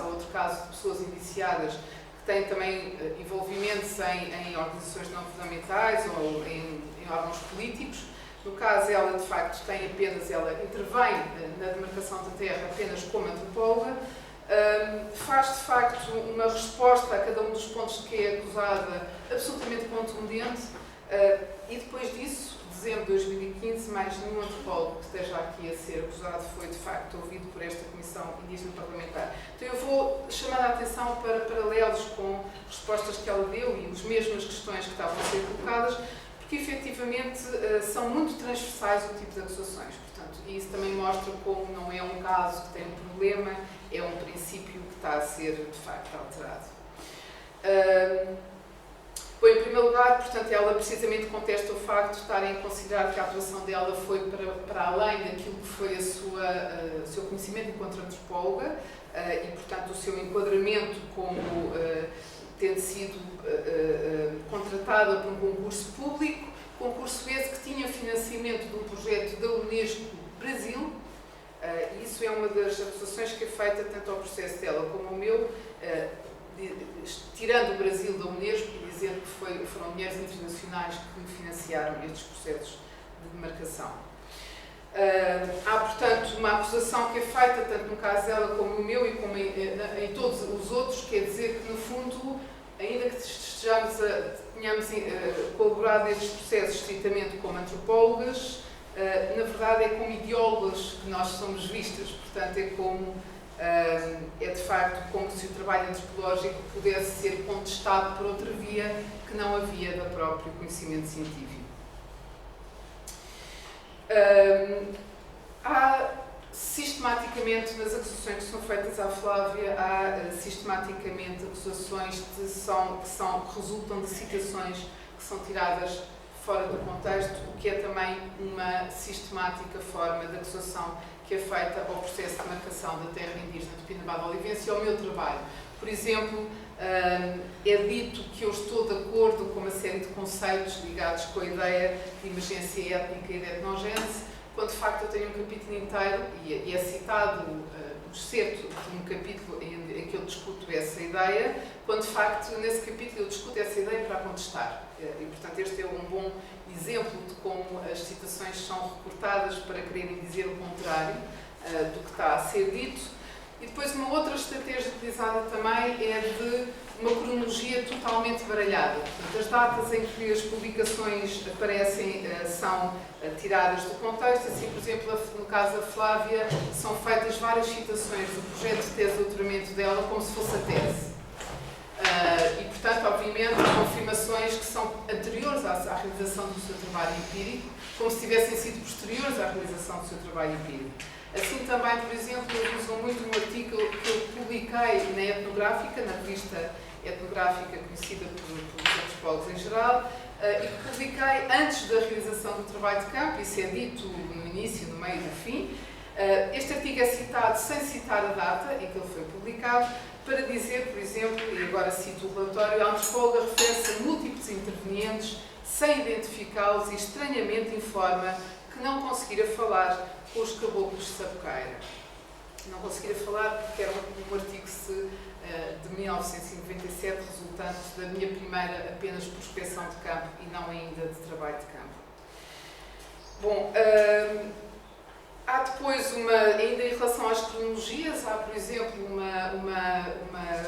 há outro caso de pessoas indiciadas que têm também envolvimentos em organizações não governamentais ou em órgãos políticos. No caso, ela de facto ela intervém na demarcação da terra apenas como antropóloga, faz de facto uma resposta a cada um dos pontos de que é acusada absolutamente contundente, e depois disso, dezembro de 2015, mais nenhum antropólogo que esteja aqui a ser acusado foi de facto ouvido por esta Comissão Indígena Parlamentar. Então eu vou chamar a atenção para paralelos com respostas que ela deu e as mesmas questões que estavam a ser colocadas, porque efetivamente são muito transversais o tipo de acusações. Portanto, e isso também mostra como não é um caso que tem um problema, é um princípio que está a ser de facto alterado. Bom, em primeiro lugar, portanto, ela precisamente contesta o facto de estarem a considerar que a atuação dela foi para além daquilo que foi o seu conhecimento enquanto antropóloga e, portanto, o seu enquadramento como tendo sido contratada por um concurso público, concurso esse que tinha financiamento de um projeto da Unesco Brasil. Isso é uma das acusações que é feita tanto ao processo dela como ao meu, tirando o Brasil da Unesco e dizendo que foram dinheiros internacionais que financiaram estes processos de demarcação. Há, portanto, uma acusação que é feita, tanto no caso dela como no meu e como em todos os outros, quer dizer que, no fundo, ainda que tenhamos colaborado nestes processos estritamente como antropólogas, na verdade é como ideólogas que nós somos vistas, portanto é de facto como se o trabalho antropológico pudesse ser contestado por outra via que não a via do próprio conhecimento científico. Há sistematicamente, nas acusações que são feitas à Flávia, há sistematicamente acusações que resultam de citações que são tiradas fora do contexto, o que é também uma sistemática forma de acusação que é feita ao processo de marcação da terra indígena de Pinambá de Olivença e ao meu trabalho. Por exemplo, é dito que eu estou de acordo com uma série de conceitos ligados com a ideia de emergência étnica e de etnogênese, quando de facto eu tenho um capítulo inteiro, e é citado o excerto de um capítulo em que eu discuto essa ideia, quando de facto nesse capítulo eu discuto essa ideia para a contestar. E portanto este é um bom exemplo de como as citações são recortadas para quererem dizer o contrário do que está a ser dito. E depois uma outra estratégia utilizada também é de uma cronologia totalmente baralhada. Portanto, as datas em que as publicações aparecem são tiradas do contexto. Assim, por exemplo, no caso da Flávia, são feitas várias citações do projeto de tese de doutoramento dela como se fosse a tese. E, portanto, obviamente, confirmações que são anteriores à realização do seu trabalho empírico, como se tivessem sido posteriores à realização do seu trabalho empírico. Assim também, por exemplo, eu uso muito um artigo que eu publiquei na Etnográfica, na revista etnográfica conhecida pelos antropólogos em geral, e que publiquei antes da realização do trabalho de campo, isso é dito no início, no meio e no fim. Este artigo é citado sem citar a data em que ele foi publicado, para dizer, por exemplo, e agora cito o relatório, a antropóloga refere-se a múltiplos intervenientes, sem identificá-los e estranhamente informa que não conseguira falar com os caboclos de Sapucaira. Não conseguira falar porque era um artigo de 1997, resultante da minha primeira apenas prospecção de campo e não ainda de trabalho de campo. Bom, há depois ainda em relação às cronologias, há, por exemplo, uma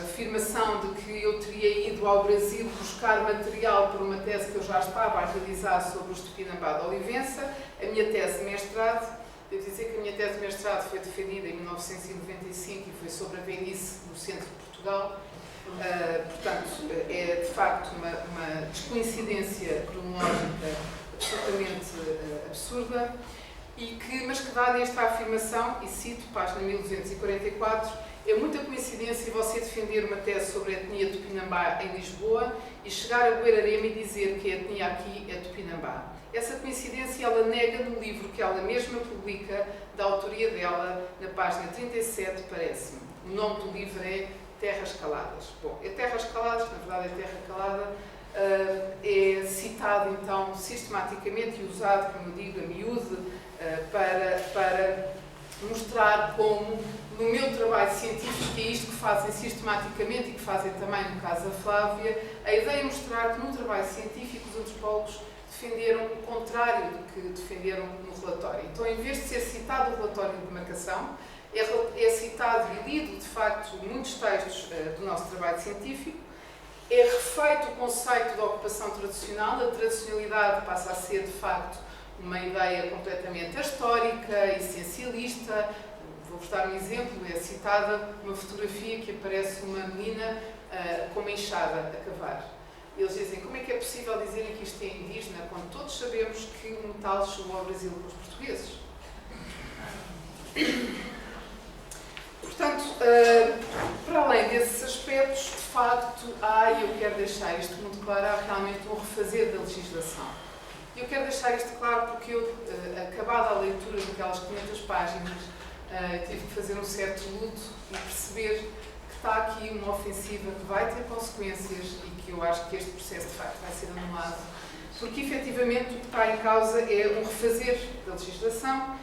afirmação de que eu teria ido ao Brasil buscar material para uma tese que eu já estava a realizar sobre os Tupinambá de Olivença, a minha tese de mestrado. Devo dizer que a minha tese de mestrado foi defendida em 1995 e foi sobre a velhice no centro de Portugal. Portanto, é de facto uma descoincidência cronológica absolutamente absurda, mas que dá nesta afirmação, e cito, página 1244, é muita coincidência você defender uma tese sobre a etnia Tupinambá em Lisboa e chegar a Buerarema e dizer que a etnia aqui é Tupinambá. Essa coincidência ela nega no livro que ela mesma publica, da autoria dela, na página 37, parece-me. O nome do livro é Terras Caladas. Bom, é Terras Caladas, na verdade é Terra Calada, é citado então sistematicamente e usado, como eu digo, a miúde, para mostrar como no meu trabalho científico, que é isto que fazem sistematicamente e que fazem também no caso da Flávia, a ideia é mostrar que no trabalho científico os antropólogos defenderam o contrário do que defenderam no relatório. Então, em vez de ser citado o relatório de demarcação, é citado e lido, de facto, muitos textos do nosso trabalho científico, é refeito o conceito da ocupação tradicional, a tradicionalidade passa a ser, de facto, uma ideia completamente histórica, essencialista. Vou-vos dar um exemplo, é citada uma fotografia que aparece uma menina com uma enxada a cavar. Eles dizem, como é que é possível dizerem que isto é indígena, quando todos sabemos que o metal chegou ao Brasil com os portugueses? Portanto, para além desses aspectos, de facto, e eu quero deixar isto muito claro, há realmente um refazer da legislação. Eu quero deixar isto claro porque eu, acabada a leitura daquelas 500 páginas, tive que fazer um certo luto e perceber que está aqui uma ofensiva que vai ter consequências e que eu acho que este processo, de facto, vai ser anulado, porque, efetivamente, o que está em causa é um refazer da legislação,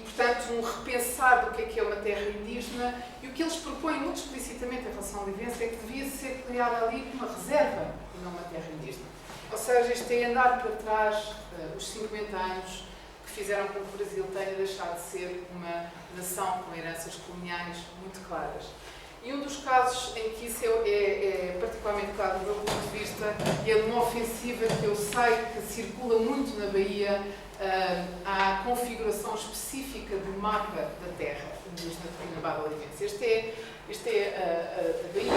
portanto, um repensar do que é uma terra indígena, e o que eles propõem muito explicitamente em relação à Olivença é que devia ser criada ali uma reserva e não uma terra indígena. Ou seja, isto é andar para trás os 50 anos que fizeram com que o Brasil tenha deixado de ser uma nação com heranças coloniais muito claras. E um dos casos em que isso é particularmente claro do meu ponto de vista é de uma ofensiva que eu sei que circula muito na Bahia, à configuração específica do mapa da terra indígena de Pinambá da Olivença. Este é a Bahia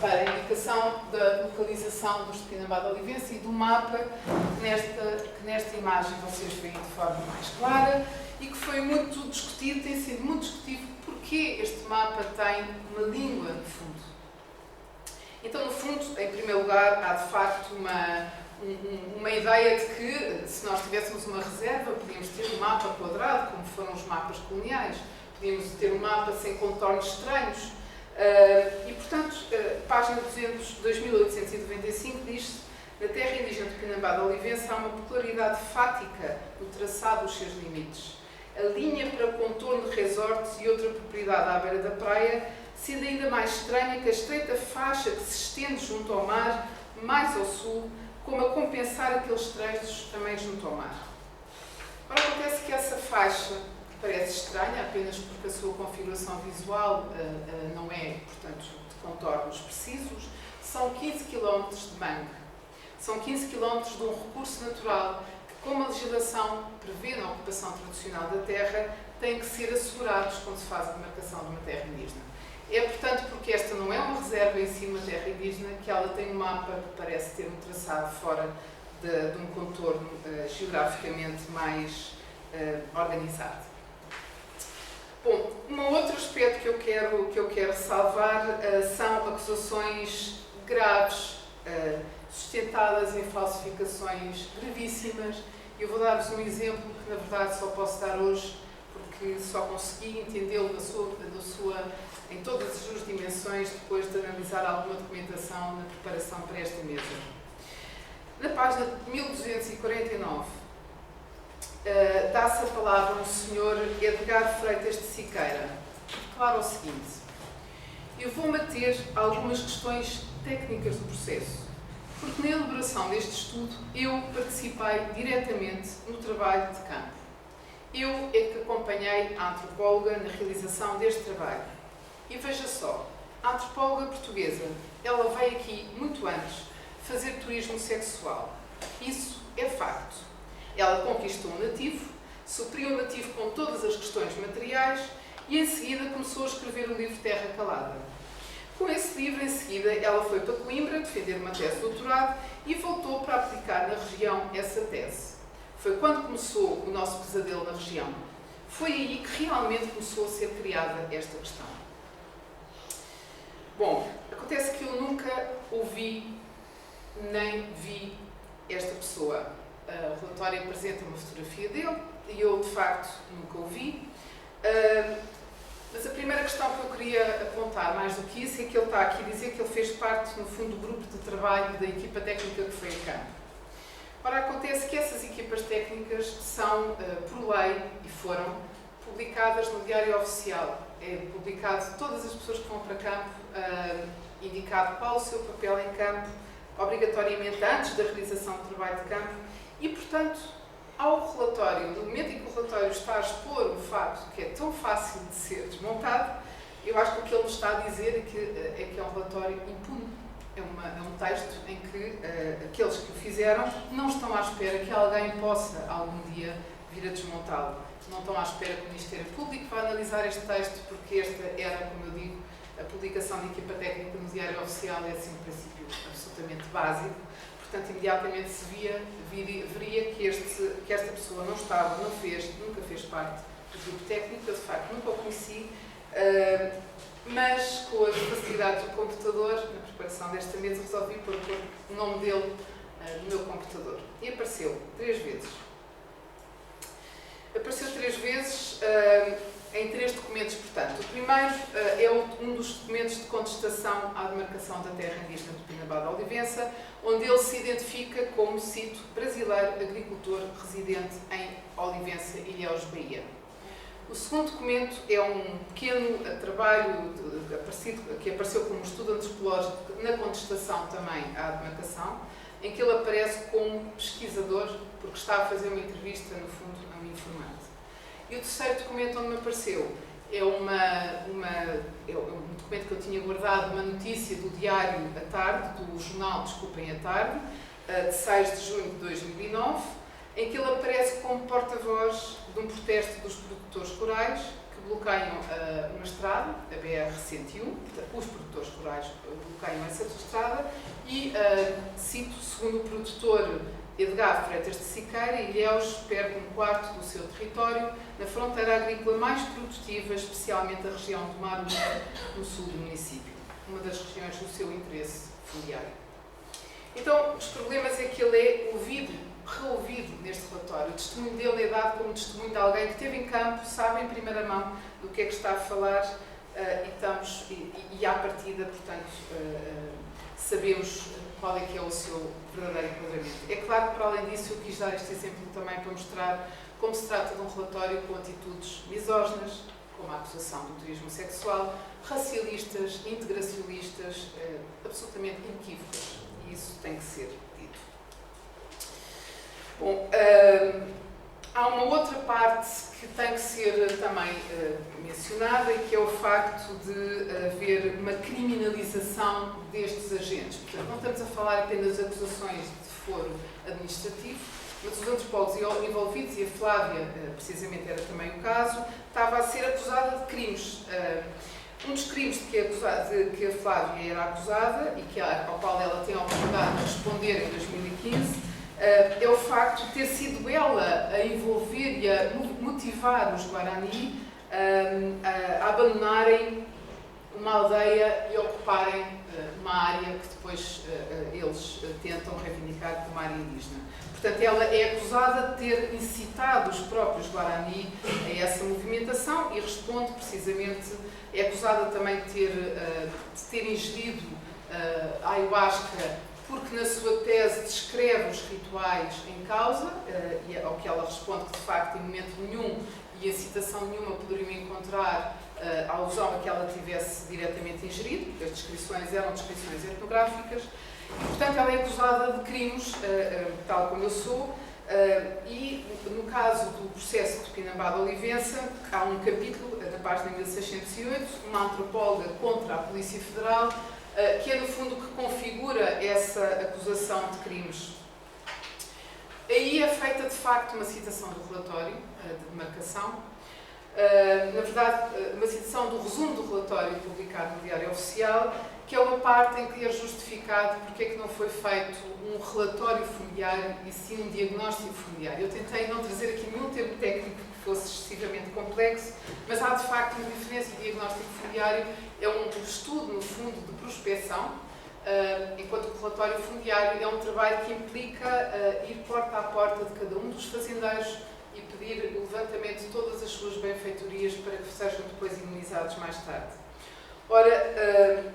para a indicação da localização dos de Pinambá da Olivença e do mapa que nesta imagem vocês veem de forma mais clara e que foi muito discutido, tem sido muito discutido porque este mapa tem uma língua no fundo. Então, no fundo, em primeiro lugar, há de facto uma ideia de que, se nós tivéssemos uma reserva, podíamos ter um mapa quadrado, como foram os mapas coloniais, podíamos ter um mapa sem contornos estranhos. E, portanto, página 2895 diz: na terra indígena de Pinambá da Olivença há uma peculiaridade fática no traçado dos seus limites. A linha para contorno de resorts e outra propriedade à beira da praia, sendo ainda mais estranha que a estreita faixa que se estende junto ao mar, mais ao sul, como a compensar aqueles trechos também junto ao mar. Ora, acontece que essa faixa parece estranha, apenas porque a sua configuração visual não é, portanto, de contornos precisos, são 15 km de mangue. São 15 km de um recurso natural que, como a legislação prevê na ocupação tradicional da terra, têm que ser assegurados quando se faz a demarcação de uma terra indígena. É, portanto, porque esta não é uma reserva em si, uma terra indígena, que ela tem um mapa que parece ter um traçado fora de um contorno geograficamente mais organizado. Bom, um outro aspecto que eu quero ressalvar são acusações graves, sustentadas em falsificações gravíssimas. Eu vou dar-vos um exemplo que, na verdade, só posso dar hoje, porque só consegui entendê-lo em todas as suas dimensões depois de analisar alguma documentação na preparação para esta mesa. Na página 1249, dá-se a palavra a um senhor Edgar Freitas de Siqueira, que declara o seguinte: eu vou-me ater a algumas questões técnicas do processo, porque na elaboração deste estudo eu participei diretamente no trabalho de campo. Eu é que acompanhei a antropóloga na realização deste trabalho. E veja só, a antropóloga portuguesa, ela veio aqui muito antes fazer turismo sexual. Isso é facto. Ela conquistou um nativo, supriu o nativo com todas as questões materiais e, em seguida, começou a escrever o livro Terra Calada. Com esse livro, em seguida, ela foi para Coimbra defender uma tese de doutorado e voltou para aplicar na região essa tese. Foi quando começou o nosso pesadelo na região. Foi aí que realmente começou a ser criada esta questão. Bom, acontece que eu nunca ouvi nem vi esta pessoa. O relatório apresenta uma fotografia dele e eu, de facto, nunca o vi. Mas a primeira questão que eu queria apontar, mais do que isso, é que ele está aqui a dizer que ele fez parte, no fundo, do grupo de trabalho da equipa técnica que foi a campo. Ora, acontece que essas equipas técnicas são, por lei, e foram, publicadas no Diário Oficial. É publicado todas as pessoas que vão para campo, indicado qual o seu papel em campo, obrigatoriamente antes da realização do trabalho de campo, e, portanto, ao relatório, no momento em que o relatório está a expor um facto que é tão fácil de ser desmontado, eu acho que o que ele nos está a dizer é que é um relatório impune. É um texto em que aqueles que o fizeram não estão à espera que alguém possa, algum dia, vir a desmontá-lo. Não estão à espera que o Ministério Público vá analisar este texto, porque esta era, como eu digo, a publicação de equipa técnica no Diário Oficial é assim um princípio absolutamente básico. Portanto, imediatamente se veria que esta pessoa não estava, nunca fez parte do grupo técnico. Eu, de facto, nunca o conheci, mas com as facilidades do computador, na preparação desta mesa, resolvi pôr o nome dele no meu computador. E apareceu 3 vezes. Apareceu 3 vezes em 3 documentos, portanto. O primeiro é um dos documentos de contestação à demarcação da terra indígena de Pinambá da Olivença, onde ele se identifica como, cito, brasileiro agricultor residente em Olivença, Ilhéus, Bahia. O segundo documento é um pequeno trabalho que apareceu como estudo antropológico na contestação também à demarcação, em que ele aparece como pesquisador, porque está a fazer uma entrevista, no fundo, a um informante. E o terceiro documento onde me apareceu é um documento que eu tinha guardado, uma notícia do Diário à Tarde, do jornal Desculpem à Tarde, de 6 de junho de 2009, em que ele aparece como porta-voz de um protesto dos produtores rurais que bloqueiam uma estrada, a BR-101, os produtores rurais bloqueiam essa estrada e, cito, segundo o produtor Edgar Freitas de Siqueira, Ilhéus perde 1/4 do seu território na fronteira agrícola mais produtiva, especialmente a região do Mar Uno, no sul do município, uma das regiões do seu interesse fundiário. Então, os problemas é que ele é reouvido neste relatório. O testemunho dele é dado como testemunho de alguém que esteve em campo, sabe em primeira mão do que é que está a falar e à partida, portanto, sabemos qual é que é o seu verdadeiro enquadramento. É claro que, para além disso, eu quis dar este exemplo também para mostrar como se trata de um relatório com atitudes misóginas, como a acusação do turismo sexual, racialistas, integracionistas, absolutamente inequívocas. E isso tem que ser dito. Bom, há uma outra parte que tem que ser também mencionada, e que é o facto de haver uma criminalização destes agentes. Portanto, não estamos a falar apenas de acusações de foro administrativo, mas os antropólogos envolvidos, e a Flávia, precisamente, era também o caso, estava a ser acusada de crimes. Um dos crimes de que a Flávia era acusada, e ao qual ela tem a oportunidade de responder em 2015, é o facto de ter sido ela a envolver e a motivar os Guarani a abandonarem uma aldeia e ocuparem uma área que depois eles tentam reivindicar como área indígena. Portanto, ela é acusada de ter incitado os próprios Guarani a essa movimentação e responde precisamente, é acusada também de ter ingerido ayahuasca, porque na sua tese descreve os rituais em causa, e ao que ela responde que, de facto, em momento nenhum e em citação nenhuma poderiam encontrar alusão a que ela tivesse diretamente ingerido, porque as descrições eram descrições etnográficas, e, portanto, ela é acusada de crimes, tal como eu sou, e no caso do processo de Pinambá da Olivença, há um capítulo, na página 1608, uma antropóloga contra a Polícia Federal, que é, no fundo, o que configura essa acusação de crimes. Aí é feita, de facto, uma citação do relatório de demarcação, na verdade, uma citação do resumo do relatório publicado no Diário Oficial, que é uma parte em que é justificado porque é que não foi feito um relatório fundiário e sim um diagnóstico fundiário. Eu tentei não trazer aqui nenhum termo técnico que fosse excessivamente complexo, mas há, de facto, uma diferença. O diagnóstico fundiário é um estudo, no fundo, de prospecção, enquanto o relatório fundiário é um trabalho que implica ir porta a porta de cada um dos fazendeiros e pedir o levantamento de todas as suas benfeitorias para que sejam depois imunizados mais tarde. Ora,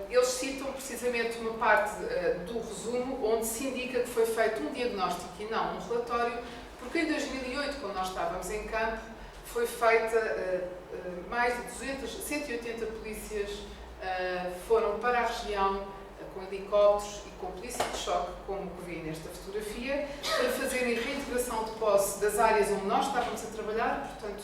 eles citam precisamente uma parte do resumo onde se indica que foi feito um diagnóstico e não um relatório, porque em 2008, quando nós estávamos em campo, foi feita, mais de 180 polícias foram para a região com helicópteros e com polícia de choque, como que vi nesta fotografia, para fazerem reintegração de posse das áreas onde nós estávamos a trabalhar. Portanto,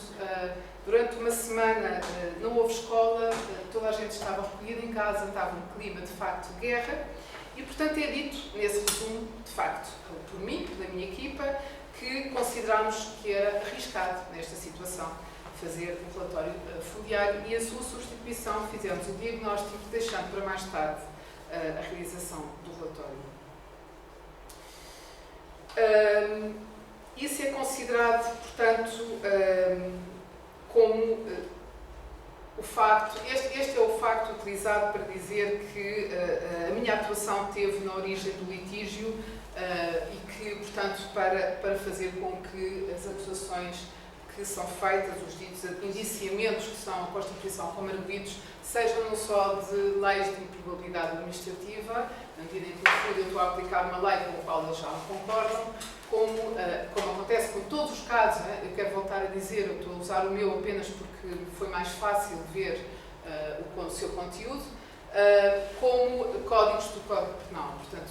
durante uma semana não houve escola, toda a gente estava recolhida em casa, estava um clima de facto de guerra e, portanto, é dito nesse resumo, de facto, por mim, pela minha equipa, que considerámos que era arriscado nesta situação fazer um relatório fundiário e a sua substituição fizemos o diagnóstico, deixando para mais tarde a realização do relatório. Isso é considerado, portanto, como o facto, este é o facto utilizado para dizer que a minha atuação teve na origem do litígio e que, portanto, para fazer com que as acusações que são feitas, os ditos indiciamentos que são a Constituição como arguidos, sejam não só de leis de improbabilidade administrativa, na medida em que no fundo eu estou a aplicar uma lei com a qual eles já não concordam, como acontece com todos os casos, eu quero voltar a dizer, eu estou a usar o meu apenas porque foi mais fácil ver o seu conteúdo, como códigos do Código Penal. Portanto,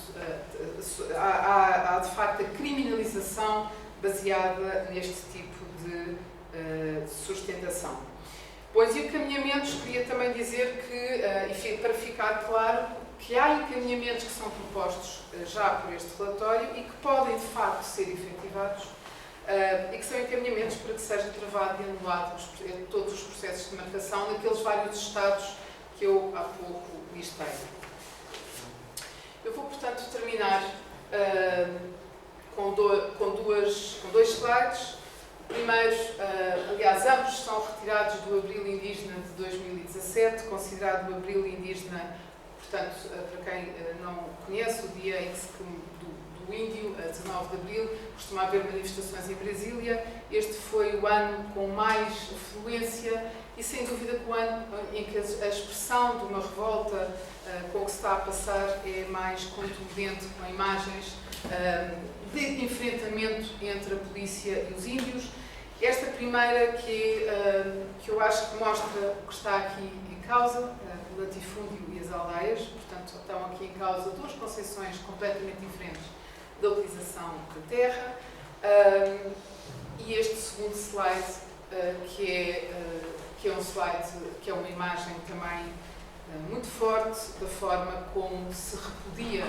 há de facto a criminalização baseada neste tipo de sustentação. Pois, e encaminhamentos, queria também dizer que, para ficar claro, que há encaminhamentos que são propostos já por este relatório e que podem, de facto, ser efetivados e que são encaminhamentos para que seja travado e anulado todos os processos de marcação naqueles vários estados que eu há pouco listei. Eu vou, portanto, terminar com dois slides. Primeiro, aliás, ambos são retirados do Abril Indígena de 2017, considerado o Abril Indígena, portanto, para quem não conhece, o dia em que do Índio, a 19 de Abril, costuma haver manifestações em Brasília. Este foi o ano com mais afluência e, sem dúvida, o ano em que a expressão de uma revolta com o que se está a passar é mais contundente, com imagens de enfrentamento entre a polícia e os índios. Esta primeira que eu acho que mostra o que está aqui em causa, o latifúndio e as aldeias. Portanto, estão aqui em causa duas concepções completamente diferentes da utilização da terra. E este segundo slide, que é um slide, que é uma imagem também muito forte da forma como se repudia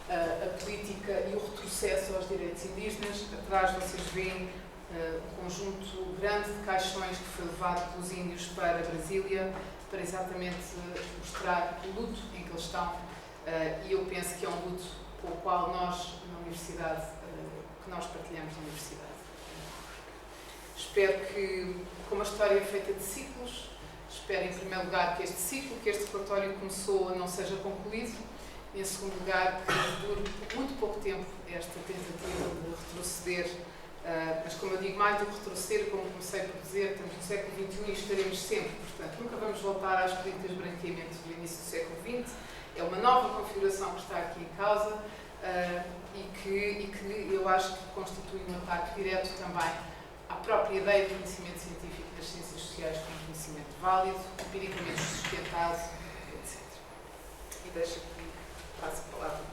a política e o retrocesso aos direitos indígenas. Atrás vocês veem um conjunto grande de caixões que foi levado pelos índios para Brasília para exatamente mostrar o luto em que eles estão e eu penso que é um luto com o qual nós, na universidade, que nós partilhamos na universidade. Espero que, como a história é feita de ciclos, espero em primeiro lugar que este ciclo, que este relatório começou, não seja concluído. Em segundo lugar, que dure muito pouco tempo esta tentativa de retroceder, mas como eu digo, mais do que retroceder, como comecei por dizer, estamos no século XXI e estaremos sempre. Portanto, nunca vamos voltar às políticas de branqueamento do início do século XX. É uma nova configuração que está aqui em causa e que eu acho que constitui um ataque direto também à própria ideia do conhecimento científico das ciências sociais como conhecimento válido, empiricamente sustentado, etc. E deixo aqui, passo a palavra.